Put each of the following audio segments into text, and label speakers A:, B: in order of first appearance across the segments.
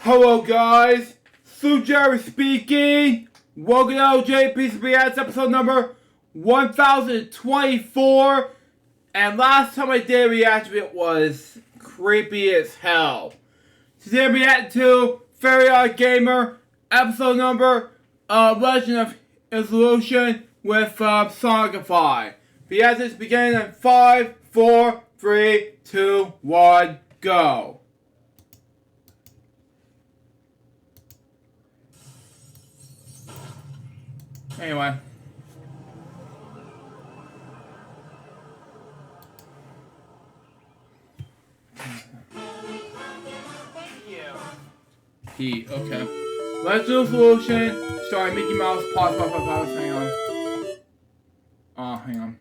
A: Hello guys, Jerry speaking. Welcome to LJPCBM episode number 1024. And last time I did a reaction it was creepy as hell. Today I'm reacting to OddGamer episode number Legend of Illusion with Sonicify. Reactions beginning in 5, 4, 3, 2, 1, go. Anyway. He, okay. Let's do a solution. Starring Mickey Mouse, pause, hang on. Hang on.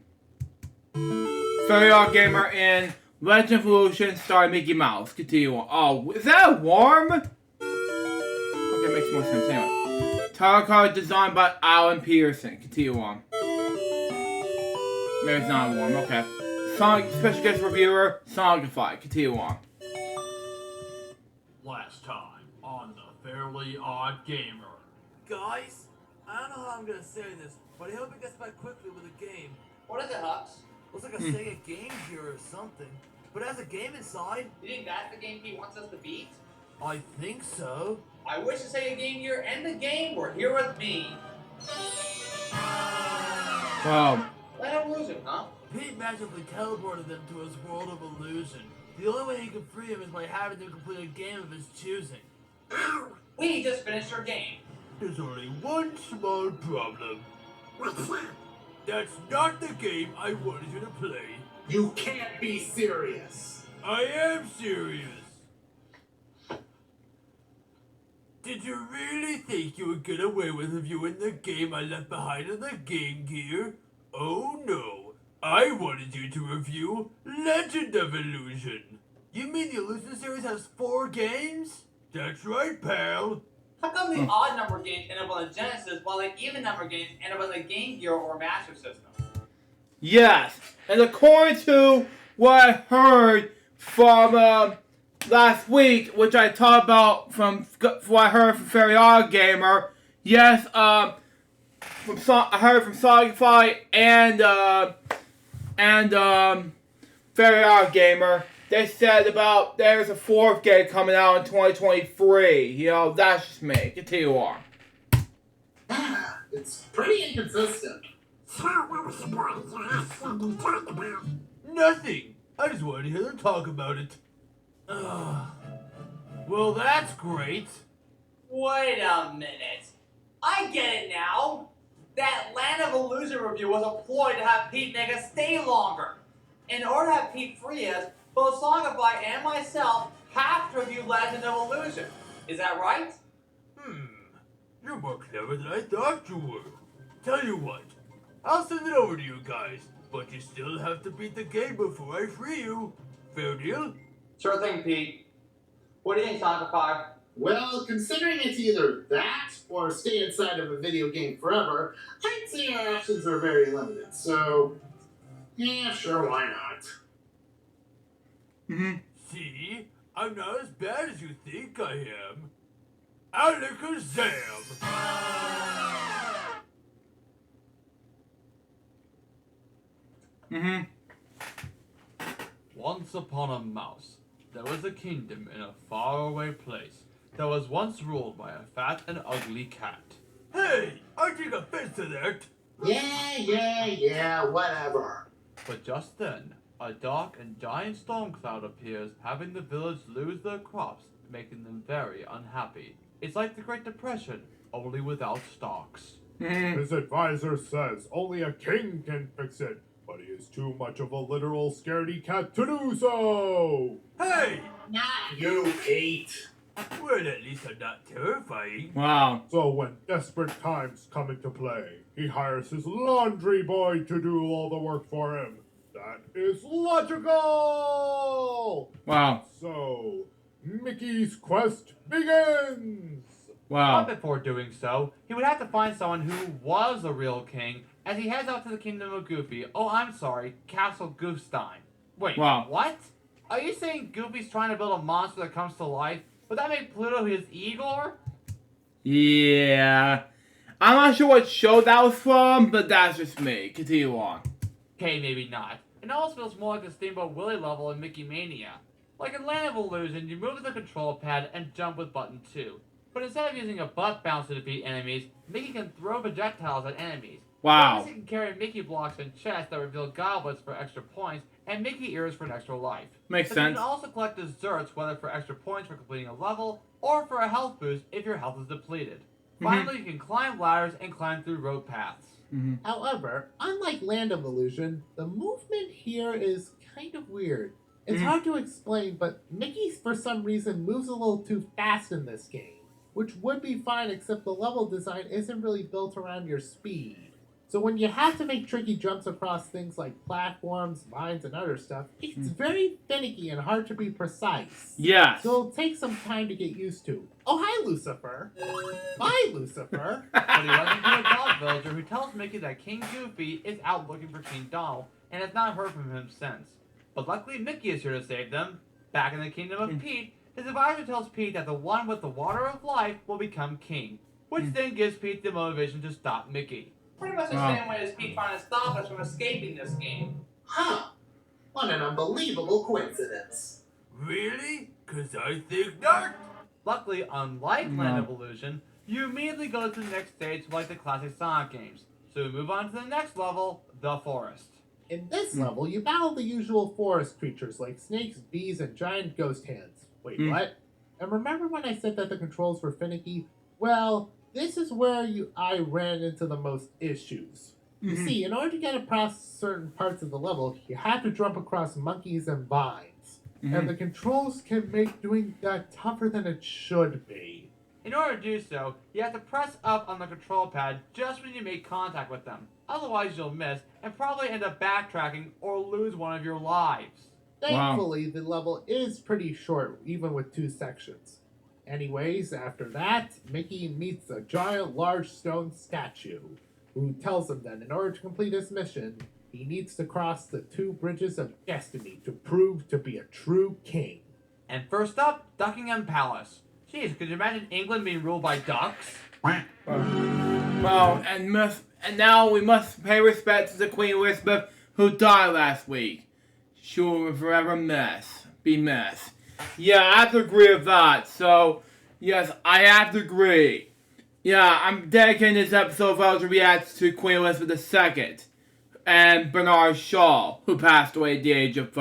A: OddGamer in Legend of Illusion starring Mickey Mouse. Continue on. Oh, is that warm? Okay, makes more sense. Anyway. Title card designed by Alan Peterson. Continue on. Maybe it's not warm. Okay. Sonic special guest reviewer, Sonicify. Continue on.
B: Last time on the Fairly Odd Gamer.
C: Guys, I don't know how I'm gonna say this, but I hope it gets back quickly with a game.
D: What is it, Hux?
C: Looks like a Sega Game Gear or something, but it has a game inside.
D: You think that's the game he wants us to beat?
C: I think so.
D: I wish the Sega Game Gear and the game were here with me.
A: Wow.
D: Let him lose him, huh?
C: Pete magically teleported them to his world of illusion. The only way he can free him is by having them complete a game of his choosing.
D: We just finished our game.
B: There's only one small problem.
E: What's that?
B: That's not the game I wanted you to play.
E: You can't be serious.
B: I am serious. Did you really think you would get away with reviewing the game I left behind in the Game Gear? Oh no. I wanted you to review Legend of Illusion.
C: You mean the Illusion series has 4 games?
B: That's right, pal.
D: How come the odd number games end up on the Genesis while the even number games end up on the Game Gear or Master System?
A: Yes, and according to what I heard from last week, which I talked about from what I heard from OddGamer, yes, I heard from Sonicify and OddGamer. They said about there's a 4th game coming out in 2023. You know, that's just me. Continue on.
E: It's pretty inconsistent.
C: So what was the point you asked them to talk about?
B: Nothing. I just wanted to hear them talk about it. Well, that's great.
D: Wait a minute. I get it now. That Land of Illusion review was a ploy to have Pete make us stay longer. In order to have Pete free us, both Sonicify and myself have to review Legend of Illusion. Is that right?
B: You're more clever than I thought you were. Tell you what, I'll send it over to you guys, but you still have to beat the game before I free you. Fair deal?
D: Sure thing, Pete. What do you think, Sonicify?
E: Well, considering it's either that or stay inside of a video game forever, I'd say our options are very limited. So, yeah, sure, why not?
B: See? I'm not as bad as you think I am. Alakazam! Once upon a mouse, there was a kingdom in a faraway place that was once ruled by a fat and ugly cat. Hey, I take offense to that.
E: Yeah, whatever.
B: But just then, a dark and giant storm cloud appears, having the village lose their crops, making them very unhappy. It's like the Great Depression, only without stocks.
F: His advisor says only a king can fix it, but he is too much of a literal scaredy cat to do so!
B: Hey!
E: Not you, Pete.
B: Well, at least I'm not terrifying.
A: Wow.
F: So when desperate times come into play, he hires his laundry boy to do all the work for him. That is logical!
A: Wow.
F: So, Mickey's quest begins!
A: Wow.
B: But before doing so, he would have to find someone who was the real king as he heads out to the kingdom of Goofy. Oh, I'm sorry, Castle Goofstein. Wait,
A: Wow.
B: what? Are you saying Goofy's trying to build a monster that comes to life?
C: Would that make Pluto his Igor?
A: Yeah. I'm not sure what show that was from, but that's just me. Continue on.
C: Okay, maybe not. It almost feels more like the Steamboat Willie level in Mickey Mania. Like in Land of Illusion, you move with the control pad and jump with button 2. But instead of using a butt bounce to defeat enemies, Mickey can throw projectiles at enemies.
A: Wow.
C: Plus, he can carry Mickey blocks and chests that reveal goblets for extra points, and Mickey ears for an extra life.
A: Makes
C: But
A: sense.
C: you can also collect desserts, whether for extra points for completing a level, or for a health boost if your health is depleted. Finally, you can climb ladders and climb through rope paths.
E: However, unlike Land of Illusion, the movement here is kind of weird. It's hard to explain, but Mickey, for some reason, moves a little too fast in this game, which would be fine except the level design isn't really built around your speed. So when you have to make tricky jumps across things like platforms, mines, and other stuff, it's very finicky and hard to be precise.
A: Yes.
E: So it'll take some time to get used to. Oh, hi, Lucifer. Bye, Lucifer.
C: But he runs into a dog villager who tells Mickey that King Goofy is out looking for King Donald and has not heard from him since. But luckily Mickey is here to save them. Back in the kingdom of Pete, his advisor tells Pete that the one with the water of life will become king, which then gives Pete the motivation to stop Mickey.
D: Pretty much the same way as Pete trying to stop us from escaping this game.
E: Huh. What an unbelievable coincidence.
B: Really? 'Cause I think not.
C: Luckily, unlike Land of Illusion, you immediately go to the next stage like the classic Sonic games. So we move on to the next level, the forest.
E: In this level, you battle the usual forest creatures like snakes, bees, and giant ghost hands. Wait, what? And remember when I said that the controls were finicky? Well, this is where I ran into the most issues. You see, in order to get across certain parts of the level, you have to jump across monkeys and vines. And the controls can make doing that tougher than it should be.
C: In order to do so, you have to press up on the control pad just when you make contact with them. Otherwise you'll miss and probably end up backtracking or lose one of your lives.
E: Thankfully, the level is pretty short, even with 2 sections. Anyways, after that, Mickey meets a giant large stone statue, who tells him that in order to complete his mission, he needs to cross the 2 bridges of destiny to prove to be a true king.
C: And first up, Duckingham Palace. Jeez, could you imagine England being ruled by ducks?
A: Well, and now we must pay respect to the Queen Elizabeth, who died last week. She will forever be missed. Yeah, I have to agree with that. So, yes, I have to agree. Yeah, I'm dedicating this episode of LJPCBM to Queen Elizabeth II and Bernard Shaw, who passed away at the age of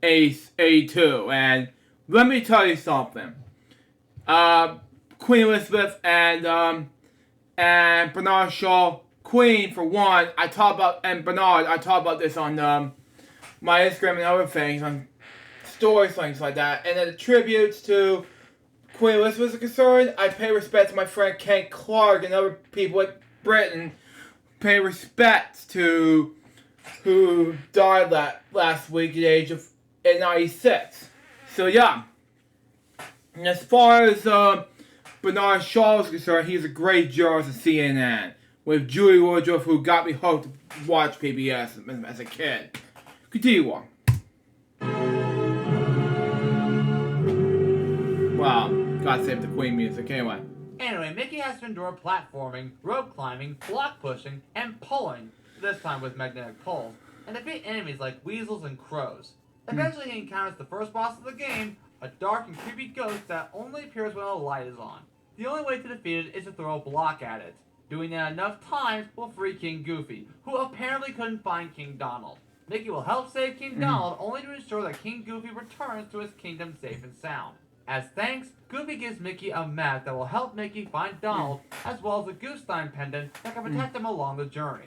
A: 82. And let me tell you something. Queen Elizabeth and Bernard Shaw, Queen for one, I talk about this on my Instagram and other things, on stories, things like that. And then the tributes to Queen Elizabeth is concerned, I pay respect to my friend Ken Clark and other people in Britain. Pay respect to who died last week at the age of 96. So yeah. And as far as Bernard Shaw is concerned, he's a great journalist at CNN. With Julie Woodruff, who got me hooked to watch PBS as a kid. Continue on. Wow, God save the Queen music.
C: Anyway, Mickey has to endure platforming, rope climbing, block pushing, and pulling, this time with magnetic poles, and defeat enemies like weasels and crows. Eventually he encounters the first boss of the game, a dark and creepy ghost that only appears when a light is on. The only way to defeat it is to throw a block at it. Doing that enough times will free King Goofy, who apparently couldn't find King Donald. Mickey will help save King Donald, only to ensure that King Goofy returns to his kingdom safe and sound. As thanks, Goofy gives Mickey a map that will help Mickey find Donald, as well as a Goofstein pendant that can protect him along the journey.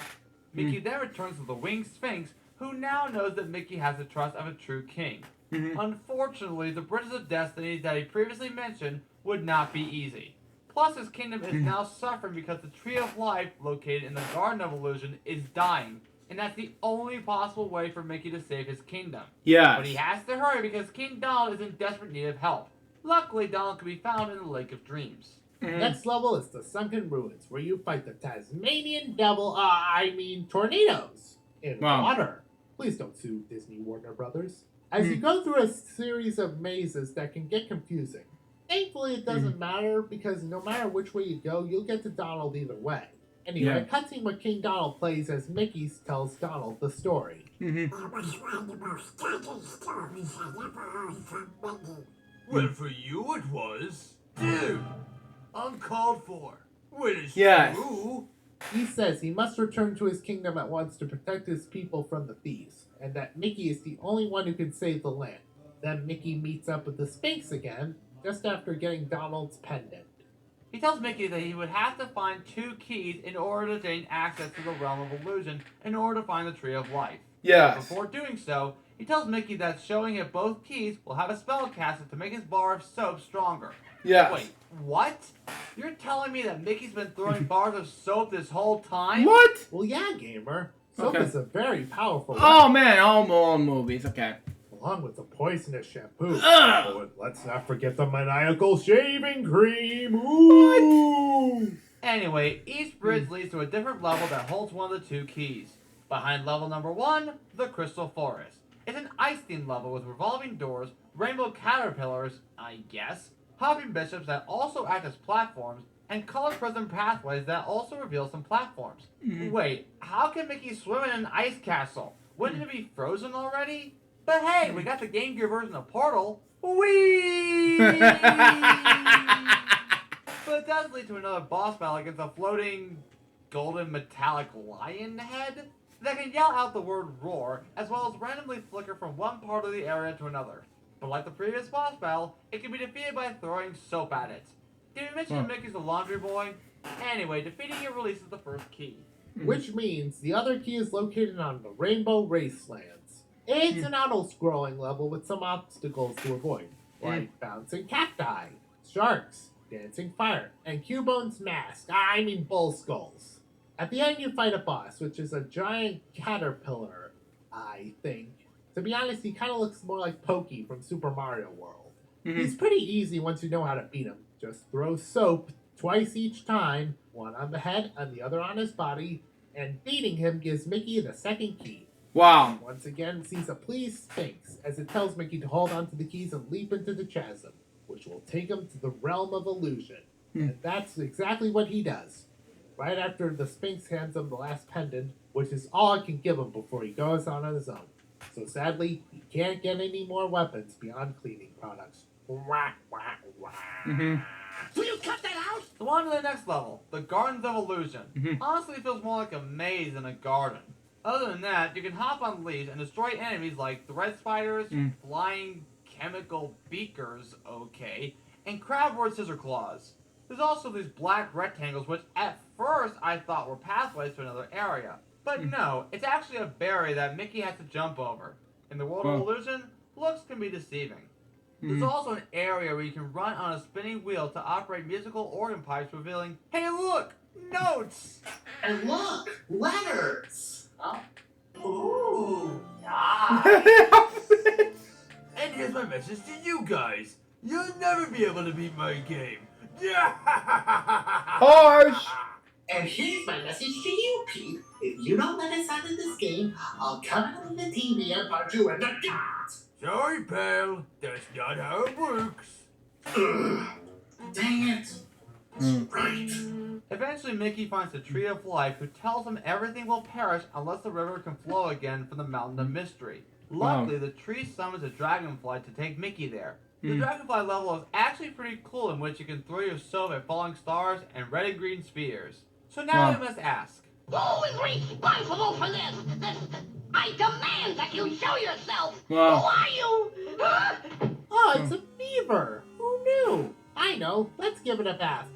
C: Mickey then returns to the Winged Sphinx, who now knows that Mickey has the trust of a true king. Unfortunately, the Bridges of Destiny that he previously mentioned would not be easy. Plus, his kingdom is now suffering because the Tree of Life, located in the Garden of Illusion, is dying, and that's the only possible way for Mickey to save his kingdom.
A: Yes.
C: But he has to hurry because King Donald is in desperate need of help. Luckily, Donald can be found in the Lake of Dreams.
E: Next level is the Sunken Ruins, where you fight the Tasmanian Devil, tornadoes in water. Please don't sue Disney Warner Brothers. As you go through a series of mazes that can get confusing. Thankfully, it doesn't matter because no matter which way you go, you'll get to Donald either way. Anyway, cutscene where King Donald plays as Mickey tells Donald the story.
B: Well, for you it was. Dude, uncalled for. When it's
A: Yes.
B: true.
E: He says he must return to his kingdom at once to protect his people from the thieves, and that Mickey is the only one who can save the land. Then Mickey meets up with the Sphinx again, just after getting Donald's pendant.
C: He tells Mickey that he would have to find 2 keys in order to gain access to the Realm of Illusion in order to find the Tree of Life.
A: Yes.
C: Before doing so, he tells Mickey that showing him both keys will have a spell casted to make his bar of soap stronger.
A: Yes.
C: Wait, what? You're telling me that Mickey's been throwing bars of soap this whole time?
A: What?
E: Well, yeah, gamer. Soap
A: Okay.
E: is a very powerful
A: Oh
E: weapon,
A: man, all movies. Okay.
E: along with the poisonous shampoo.
A: Ugh.
F: Oh, and let's not forget the maniacal shaving cream. Ooh!
C: Anyway, each bridge leads to a different level that holds one of the 2 keys. Behind level number 1, the Crystal Forest. It's an ice-themed level with revolving doors, rainbow caterpillars, I guess, hopping bishops that also act as platforms, and color prism pathways that also reveal some platforms. Wait, how can Mickey swim in an ice castle? Wouldn't it be frozen already? But hey, we got the Game Gear version of Portal. Whee! But it does lead to another boss battle against a floating golden metallic lion head that can yell out the word roar, as well as randomly flicker from one part of the area to another. But like the previous boss battle, it can be defeated by throwing soap at it. Did we mention Mickey's the laundry boy? Anyway, defeating it releases the first key.
E: Which means the other key is located on the Rainbow Racelands. It's an auto-scrolling level with some obstacles to avoid, like bouncing cacti, sharks, dancing fire, and Cubone's mask. Bull skulls. At the end, you fight a boss, which is a giant caterpillar, I think. To be honest, he kind of looks more like Pokey from Super Mario World. He's pretty easy once you know how to beat him. Just throw soap twice each time, one on the head and the other on his body, and beating him gives Mickey the second key.
A: Wow.
E: Once again, sees a pleased Sphinx as it tells Mickey to hold onto the keys and leap into the chasm, which will take him to the realm of illusion. And that's exactly what he does. Right after the Sphinx hands him the last pendant, which is all it can give him before he goes on his own. So sadly, he can't get any more weapons beyond cleaning products. Wah, wah, wah.
C: Will you cut that out? So on to the next level, the Gardens of Illusion. Honestly, it feels more like a maze than a garden. Other than that, you can hop on leaves and destroy enemies like thread spiders, flying chemical beakers, okay, and crabboard scissor claws. There's also these black rectangles, which at first I thought were pathways to another area. But no, it's actually a barrier that Mickey has to jump over. In the world of illusion, looks can be deceiving. There's also an area where you can run on a spinning wheel to operate musical organ pipes, revealing, hey look, notes!
E: And look, letters!
D: Oh. Ooh. Ah.
B: And here's my message to you guys. You'll never be able to beat my game.
A: Harsh.
E: And here's my message to you, Pete. If you don't let us out of this game, I'll come out of the TV and punch you in the gut.
B: Sorry, pal. That's not how it works.
E: Dang it. Right.
C: Eventually, Mickey finds the Tree of Life, who tells him everything will perish unless the river can flow again from the Mountain of Mystery. Luckily, the tree summons a dragonfly to take Mickey there. The dragonfly level is actually pretty cool, in which you can throw your soap at falling stars and red and green spheres. So now I must ask,
G: Who is responsible for this? I demand that you show yourself!
A: Wow.
G: Who are you?
E: Oh, it's a beaver. Who knew? I know. Let's give it a bath.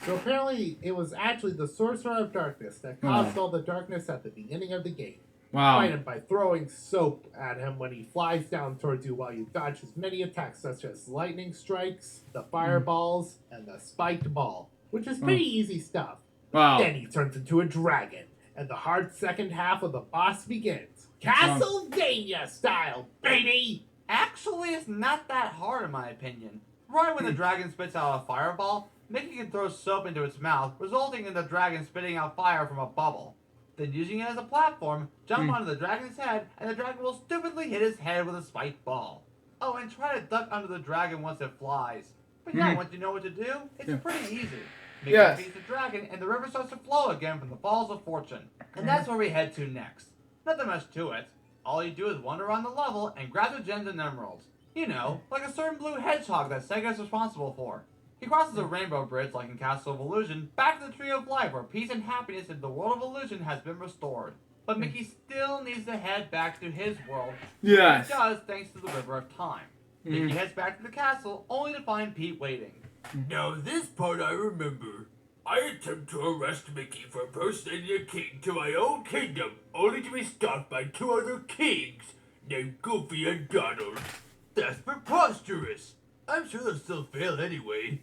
E: So apparently, it was actually the Sorcerer of Darkness that caused all the darkness at the beginning of the game. Fight him by throwing soap at him when he flies down towards you while you dodge his many attacks such as lightning strikes, the fireballs, and the spiked ball, which is pretty easy stuff. Then he turns into a dragon, and the hard second half of the boss begins. Castlevania style, baby!
C: actually it's not that hard in my opinion. Right when the dragon spits out a fireball, Mickey can throw soap into its mouth, resulting in the dragon spitting out fire from a bubble. Then using it as a platform, jump onto the dragon's head, and the dragon will stupidly hit his head with a spiked ball. Oh, and try to duck under the dragon once it flies. But yeah,
A: Mhm.
C: once you know what to do, it's
A: Yeah.
C: pretty easy. Mickey
A: Yes.
C: defeats the dragon, and the river starts to flow again from the Falls of Fortune. And that's where we head to next. Nothing much to it. All you do is wander around the level and grab the gems and emeralds. You know, like a certain blue hedgehog that Sega is responsible for. He crosses a rainbow bridge, like in Castle of Illusion, back to the Tree of Life, where peace and happiness in the world of illusion has been restored. But Mickey still needs to head back to his world.
A: Yes.
C: He does, thanks to the River of Time. Mickey heads back to the castle, only to find Pete waiting.
B: Now this part I remember. I attempt to arrest Mickey for impersonating a king to my own kingdom, only to be stopped by two other kings named Goofy and Donald. That's preposterous. I'm sure they'll still fail anyway.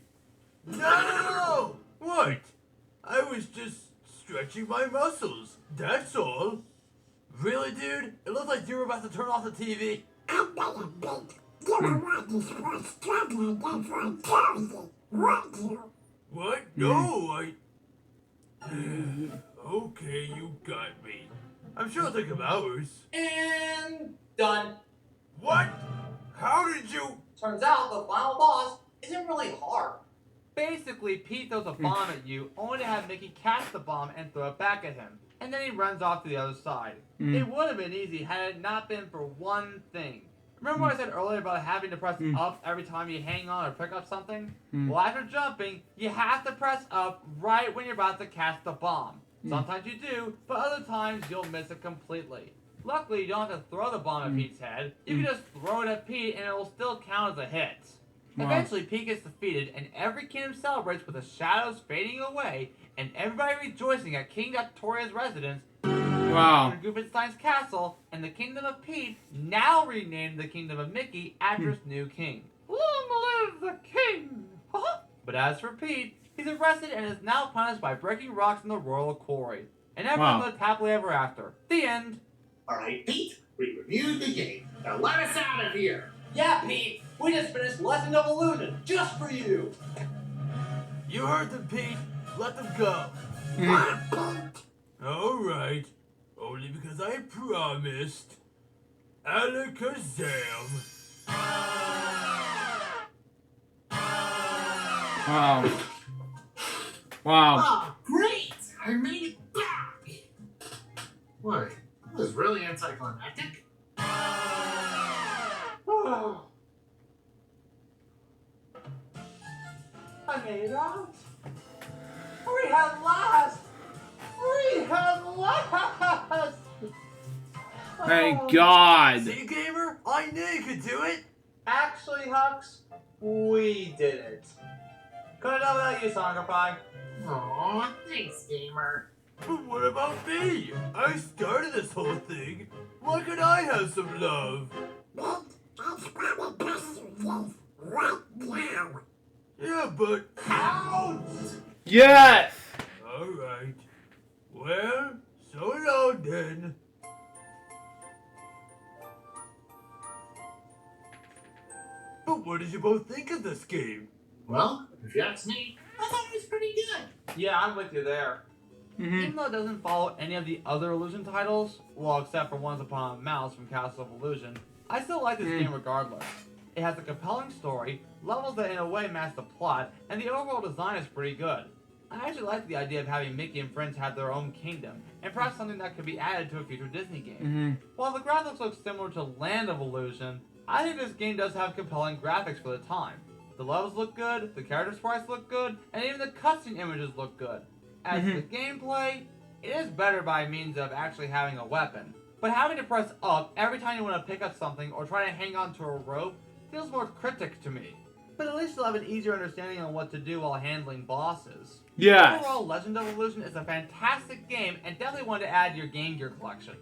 B: No! What? I was just stretching my muscles. That's all. Really, dude? It looks like you were about to turn off the TV.
G: I'm gonna beat you already for struggling for eternity, won't you?
B: What? No, I... Okay, you got me. I'm sure it'll take him hours.
D: And done.
B: What? How did you...
D: Turns out the final boss isn't really hard.
C: Basically, Pete throws a bomb at you, only to have Mickey catch the bomb and throw it back at him. And then he runs off to the other side. It would have been easy had it not been for one thing. Remember what I said earlier about having to press up every time you hang on or pick up something? Well, after jumping, you have to press up right when you're about to catch the bomb. Sometimes you do, but other times you'll miss it completely. Luckily, you don't have to throw the bomb at Pete's head. You can just throw it at Pete and it will still count as a hit.
A: Wow.
C: Eventually, Pete gets defeated and every kingdom celebrates with the shadows fading away and everybody rejoicing at King Victoria's residence,
A: Wow.
C: Goofinstein's castle, and the Kingdom of Pete, now renamed the Kingdom of Mickey after its new king. Long live the king! But as for Pete, he's arrested and is now punished by breaking rocks in the royal quarry. And everyone
A: Wow.
C: lived happily ever after. The end.
E: Alright, Pete, we reviewed the game. Now let us out of here.
D: Yeah, Pete, we just finished Legend of Illusion just for you.
B: You heard them, Pete. Let them go. Alright. Only because I promised. Alakazam.
A: Wow. Wow.
E: Oh, great! I made it back! What? That was really anticlimactic.
C: I made it out. We have last. We have last.
A: Thank God.
B: See, gamer? I knew you could do it.
C: Actually, Hux, we did it. Couldn't have done without you, Sonicify.
E: Aw, thanks, gamer.
B: But what about me? I started this whole thing. Why could I have some love?
G: But that's probably best you leave right now.
B: Yeah, but...
C: Out!
A: Yes.
B: Alright. Well, so long then. But what did you both think of this game?
E: Well, if you ask me, I thought it was pretty good.
C: Yeah, I'm with you there. Even though it doesn't follow any of the other Illusion titles, well, except for Once Upon a Mouse from Castle of Illusion, I still like this game regardless. It has a compelling story, levels that in a way match the plot, and the overall design is pretty good. I actually like the idea of having Mickey and friends have their own kingdom, and perhaps something that could be added to a future Disney game. While the graphics look similar to Land of Illusion, I think this game does have compelling graphics for the time. The levels look good, the character sprites look good, and even the cutscene images look good. As for the gameplay, it is better by means of actually having a weapon. But having to press up every time you want to pick up something or try to hang on to a rope feels more cryptic to me. But at least you'll have an easier understanding on what to do while handling bosses.
A: Yes.
C: Overall, Legend of Illusion is a fantastic game and definitely one to add to your Game Gear collection.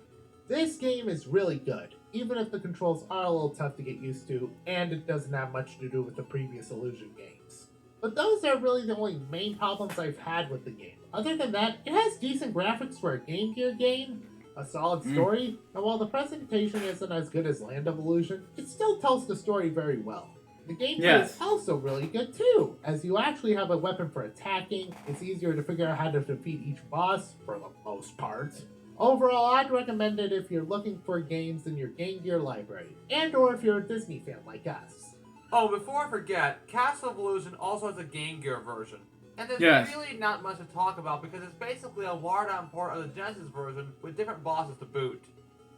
E: This game is really good, even if the controls are a little tough to get used to, and it doesn't have much to do with the previous Illusion games. But those are really the only main problems I've had with the game. Other than that, it has decent graphics for a Game Gear game, a solid story, and while the presentation isn't as good as Land of Illusion, it still tells the story very well. The gameplay is also really good too, as you actually have a weapon for attacking, it's easier to figure out how to defeat each boss, for the most part. Overall, I'd recommend it if you're looking for games in your Game Gear library, and or if you're a Disney fan like us.
C: Oh, before I forget, Castle of Illusion also has a Game Gear version. And there's
A: Yes.
C: really not much to talk about because it's basically a watered-down part of the Genesis version with different bosses to boot.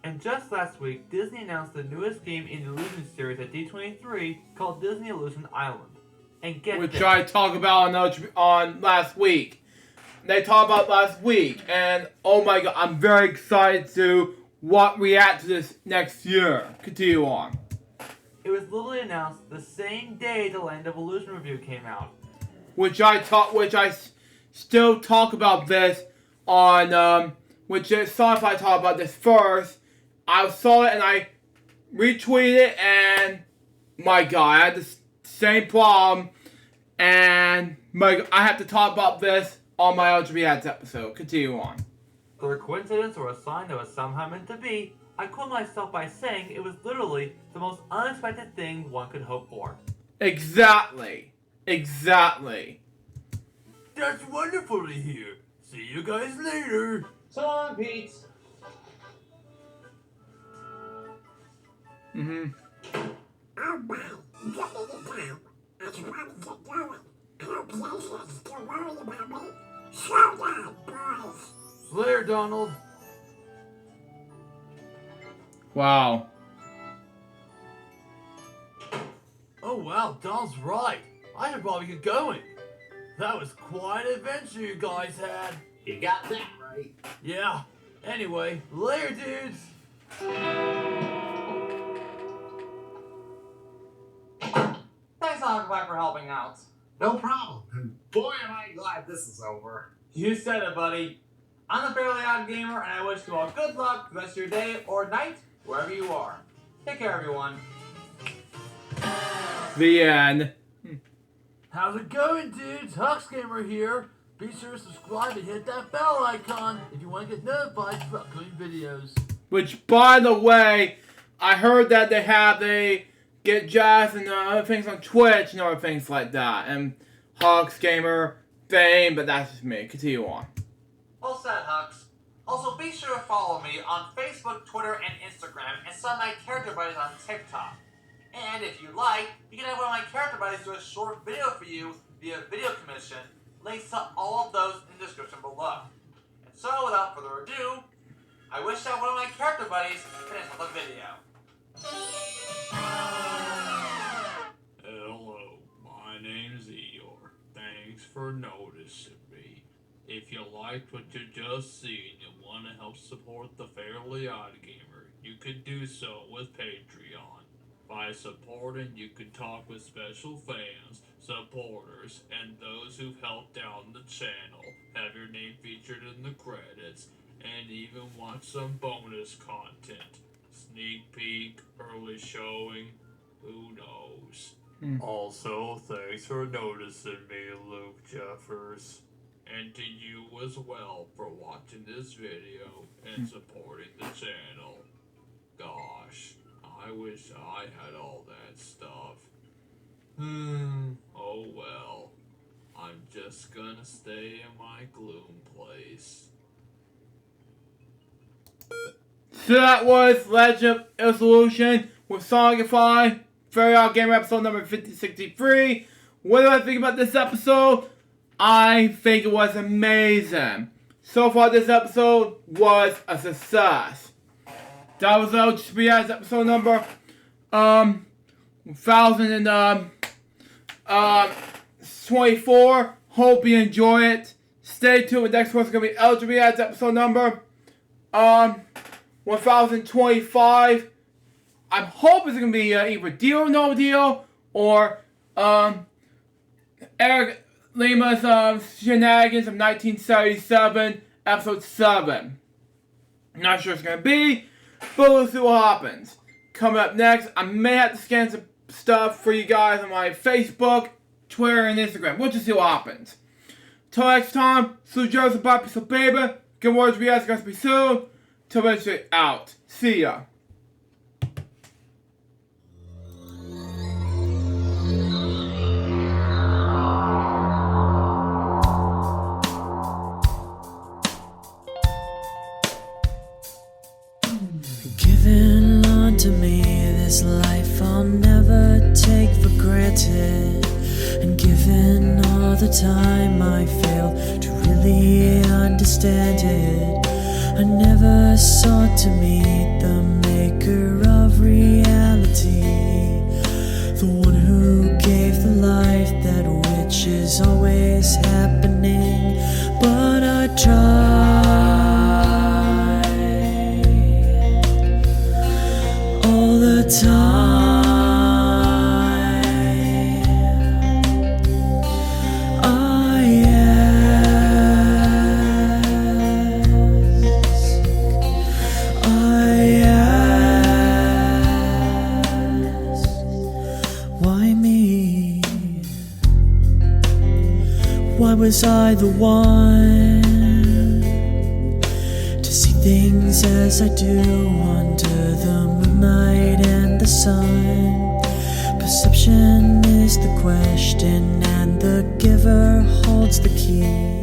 C: And just last week, Disney announced the newest game in the Illusion series at D23 called Disney Illusion Island. And get
A: Which
C: this.
A: I talked about on last week. They talked about last week, and oh my god, I'm very excited to react to this next year. Continue on.
C: It was literally announced the same day the Land of Illusion review came out.
A: Which I still talk about this on, which is Sonicify talked about this first. I saw it and I retweeted it, and my god, I had the same problem, and I have to talk about this on my LJPCBM episode. Continue on.
C: For a coincidence or a sign that was somehow meant to be, I quote myself by saying it was literally the most unexpected thing one could hope for.
A: Exactly. Exactly.
B: That's wonderful to hear. See you guys later.
D: So long, Pete.
A: Mm-hmm.
C: Later, Donald.
A: Wow.
B: Oh wow, Don's right. I should probably get going. That was quite an adventure you guys had.
E: You got that right.
B: Yeah. Anyway, later, dudes.
D: Thanks, Sonicify, for helping out.
E: No problem. And boy, am I glad this is over.
D: You said it, buddy. I'm the Fairly Odd Gamer, and I wish you all good luck the rest of your day or night, wherever you are. Take care, everyone.
A: The end.
B: How's it going, dudes? OddGamer here. Be sure to subscribe and hit that bell icon if you want to get notified for upcoming videos.
A: Which, by the way, I heard that they get jazz and other things on Twitch and other things like that. And OddGamer fame, but that's just me. Continue on.
D: Well said, Hux. Also, be sure to follow me on Facebook, Twitter, and Instagram, and some of my character buddies on TikTok. And if you like, you can have one of my character buddies do a short video for you via video commission. Links to all of those in the description below. And so, without further ado, I wish that one of my character buddies finish with the video.
H: Hello, my name's Eeyore. Thanks for noticing me. If you liked what you just seen and want to help support the Fairly Odd Gamer, you could do so with Patreon. By supporting, you can talk with special fans, supporters, and those who've helped out the channel, have your name featured in the credits, and even watch some bonus content. Sneak peek, early showing, who knows. Also, thanks for noticing me, Luke Jeffers. And to you as well for watching this video and supporting the channel. Gosh, I wish I had all that stuff. Oh well. I'm just gonna stay in my gloom place.
A: So that was Legend of Illusion with Sonicify, Fairly Odd Gamer episode number 5063. What do I think about this episode? I think it was amazing. So far, this episode was a success. That was LJPCBM episode number 1024. Hope you enjoy it. Stay tuned. The next one's gonna be LJPCBM episode number 1025. I'm hoping it's gonna be either Deal or No Deal or Eric Lima's Shenanigans of 1977, episode 7. Not sure it's gonna be, but we'll see what happens. Coming up next, I may have to scan some stuff for you guys on my Facebook, Twitter, and Instagram. We'll just see what happens. Till next time, salute Joseph, bye, peace, baby. Good words for you guys, gonna be soon. Till eventually out. See ya.
I: to me this life I'll never take for granted. And given all the time I failed to really understand it, I never sought to meet the maker of reality, the one who gave the life that which is always happening. But I tried all the time. Why me? Why was I the one to see things as I do under the moonlight and the sun? Perception is the question, and the giver holds the key.